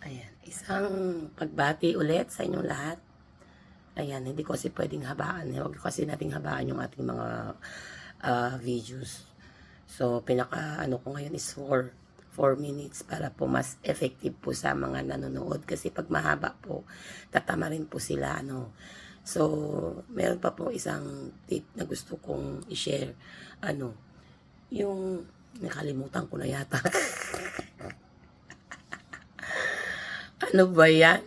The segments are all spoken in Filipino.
Ayan, isang pagbati ulit sa inyong lahat. Ayan, hindi ko kasi pwedeng habaan. Huwag kasi nating habaan yung ating mga videos. So, ano ko ngayon is 4 minutes para po mas effective po sa mga nanonood. Kasi pag mahaba po, tatama rin po sila. So, meron pa po isang tip na gusto kong i-share. Yung nakalimutan ko na yata. Ano ba yan?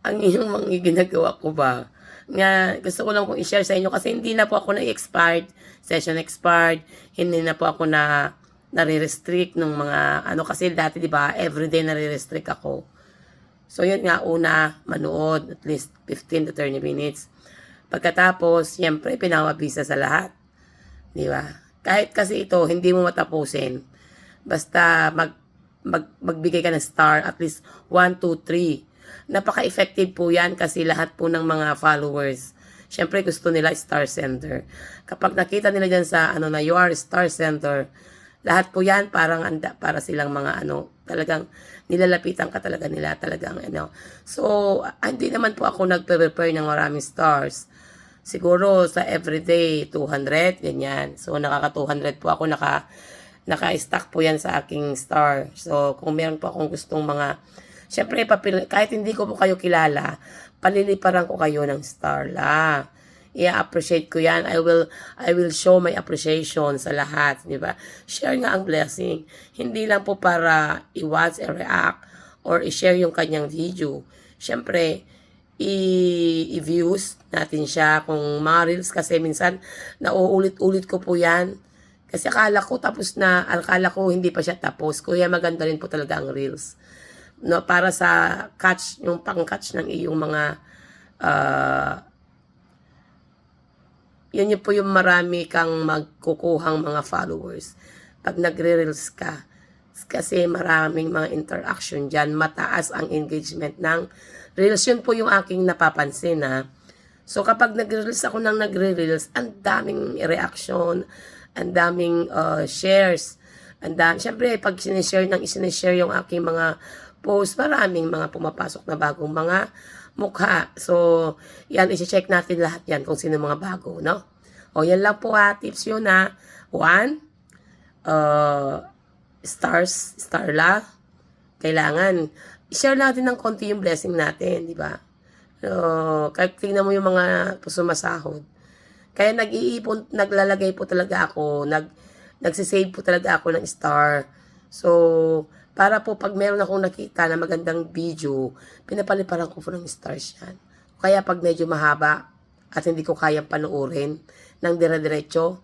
Ang inyong mga ginagawa ko ba? Nga, gusto ko lang pong i-share sa inyo kasi hindi na po ako na-expired, session expired, hindi na po ako nare-restrict ng mga, kasi dati, di ba, everyday nare-restrict ako. So, yun nga, una, manood, at least 15 to 30 minutes. Pagkatapos, siyempre, pinawabisa sa lahat. Di ba? Kahit kasi ito, hindi mo matapusin. Basta magbigay ka ng star, at least 1, 2, 3. Napaka-effective po yan kasi lahat po ng mga followers, syempre gusto nila star sender. Kapag nakita nila dyan sa na you are star sender, lahat po yan parang para silang mga talagang nilalapitan ka talaga nila talagang So, hindi naman po ako nagpe-prepare ng maraming stars. Siguro sa everyday 200 ganyan. So nakaka 200 po ako, naka-stack po yan sa aking star. So, kung meron po akong gustong mga, syempre, kahit hindi ko po kayo kilala, paliliparan ko kayo ng star la. I-appreciate ko yan. I will show my appreciation sa lahat, di ba? Share nga ang blessing. Hindi lang po para i-watch, i-react, or i-share yung kanyang video. Syempre, i-views natin siya kung mga reels kasi minsan nauulit-ulit ko po yan. Kasi akala ko hindi pa siya tapos. Kaya maganda rin po talaga ang reels. Para sa catch, yung pang-catch ng iyong mga, yun po yung marami kang magkukuhang mga followers. Pag nagre-reels ka, kasi maraming mga interaction dyan, mataas ang engagement ng reels. Yun po yung aking napapansin So kapag nagre-reels ako ng nagre-reels, ang daming reaction, ang daming shares. Siyempre, pag sinishare yung aking mga post, maraming mga pumapasok na bagong mga mukha. So, yan, isi-check natin lahat yan kung sino mga bago, no? O, yan lang po tips yun 1, starla. Kailangan, i-share natin ng konti yung blessing natin, di ba? Kahit tingnan mo yung mga sumasahod. Kaya naglalagay po talaga ako, nagsisave po talaga ako ng star. So, para po pag meron akong nakita na magandang video, pinapaliparan ko po ng stars yan. Kaya pag medyo mahaba at hindi ko kayang panoorin ng dire-diretso,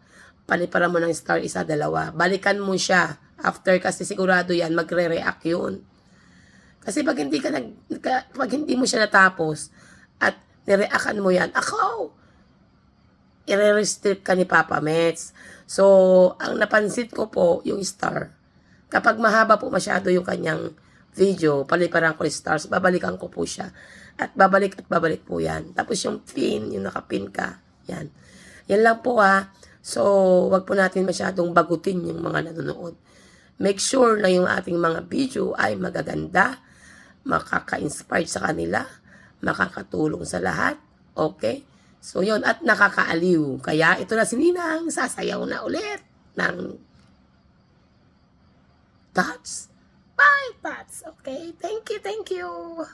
paliparan mo ng star 1, 2. Balikan mo siya. After kasi sigurado yan, magre-react yun. Kasi pag hindi mo siya natapos at nireactan mo yan, i-restrict ka ni Papa Mets. So, ang napansin ko po, yung star. Kapag mahaba po masyado yung kanyang video, paliparan ko yung stars, babalikan ko po siya. At babalik po yan. Tapos yung pin, yung nakapin ka, yan. Yan lang po So, wag po natin masyadong bagutin yung mga nanonood. Make sure na yung ating mga video ay magaganda, makaka-inspire sa kanila, makakatulong sa lahat. Okay? So, yun. At nakakaaliw. Kaya, ito na si Ninang. Sasayaw na ulit ng Tots. Bye, Tots. Okay? Thank you, thank you.